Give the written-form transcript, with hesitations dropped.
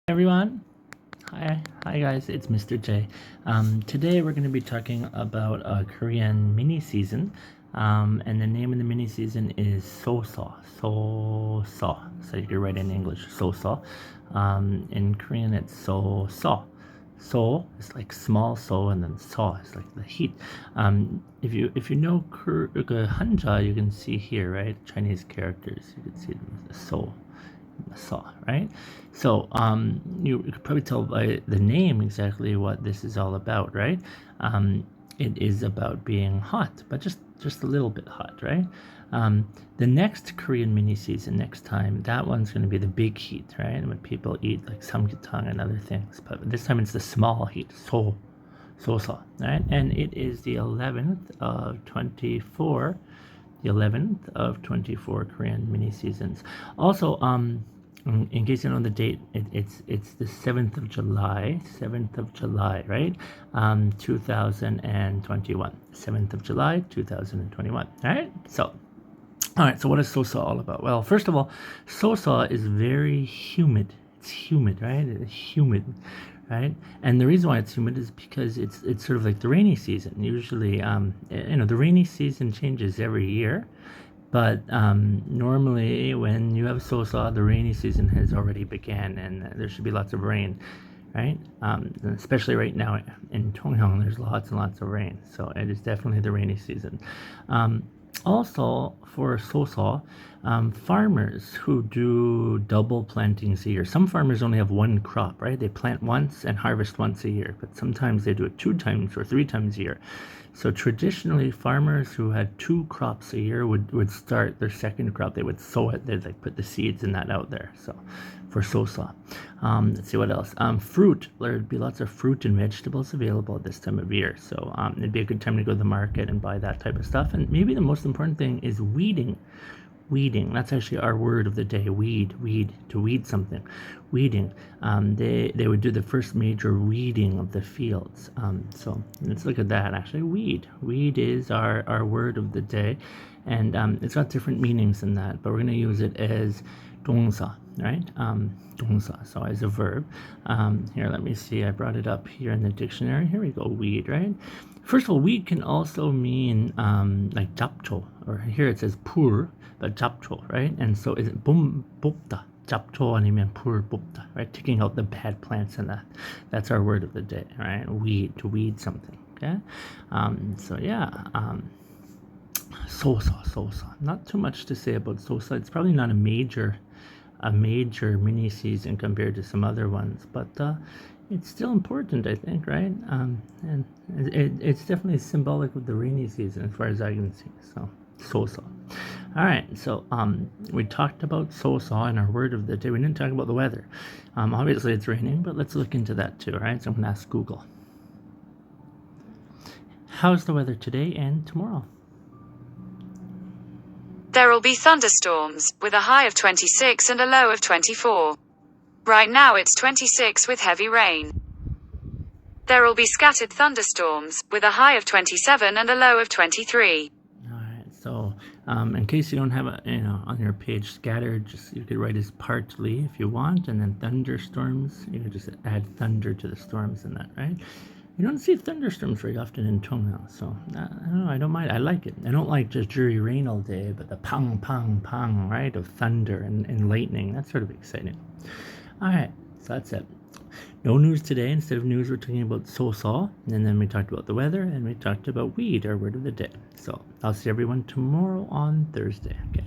Everyone. Hi guys, it's Mr. J. Today we're going to be talking about a Korean mini season, and the name of the mini season is 소서. So you can write in English Soso. In Korean it's so. So is like small so, and then so is like the heat. If you know Hanja, you can see here, right? Chinese characters. You can see the so. Saw, right? So you could probably tell by the name exactly what this is all about, right? It is about being hot, but just a little bit hot, right? The next Korean mini season next time, that one's going to be the big heat, right? When people eat like samgyetang and other things, but this time it's the small heat, sosa, right? And it is the 11th of 24. The 11th of 24 Korean mini seasons. Also, in case you don't know the date, it's the 7th of July, right? 2021. 7th of July, 2021. All right. So what is Sosa all about? Well, first of all, Sosa is very humid. It's humid, right? It's humid, right? And the reason why it's humid is because it's sort of like the rainy season. Usually, the rainy season changes every year, but normally when you have Sosa, the rainy season has already began, and there should be lots of rain, right? Especially right now in Cheonghyang, there's lots and lots of rain, so it is definitely the rainy season. Also, for Sosa, farmers who do double plantings a year. Some farmers only have one crop, right? They plant once and harvest once a year, but sometimes they do it 2 times or 3 times a year. So traditionally, farmers who had 2 crops a year would start their second crop. They would sow it. They'd like put the seeds in that out there. So for Sosa. Let's see what else. Fruit. There'd be lots of fruit and vegetables available at this time of year. So it'd be a good time to go to the market and buy that type of stuff. And maybe the most important thing is weeding. That's actually our word of the day. Weed, to weed something. Weeding. They would do the first major weeding of the fields. So let's look at that. Actually, weed is our word of the day, and it's got different meanings in that, but we're going to use it as 동사, right? 동사, so as a verb. Here, let me see. I brought it up here in the dictionary. Here we go. Weed, right? First of all, weed can also mean like 잡초, or here it says 풀, but 잡초, right? And so is it 뽑다, 잡초 아니면 풀 뽑다, right? Taking out the bad plants in that. That's our word of the day, right? Weed, to weed something, okay? Sosa. Not too much to say about Sosa. It's probably not a major mini season compared to some other ones, but it's still important, I think, right? And it's definitely symbolic of the rainy season as far as I can see. So Sosa. All right, so we talked about Sosa and our word of the day. We didn't talk about the weather. Obviously it's raining, but let's look into that too, all right? So I'm gonna ask Google. How's the weather today and tomorrow? There will be thunderstorms, with a high of 26 and a low of 24. Right now it's 26 with heavy rain. There will be scattered thunderstorms, with a high of 27 and a low of 23. Alright, so in case you don't have on your page scattered, you could write as partly if you want, and then thunderstorms, you could just add thunder to the storms in that, right? You don't see thunderstorms very often in Cheonghyang, so I don't mind. I like it. I don't like just dreary rain all day, but the pang, pang, pang, right, of thunder and lightning. That's sort of exciting. All right, so that's it. No news today. Instead of news, we're talking about Sosa, and then we talked about the weather, and we talked about weed, our word of the day. So I'll see everyone tomorrow on Thursday. Okay.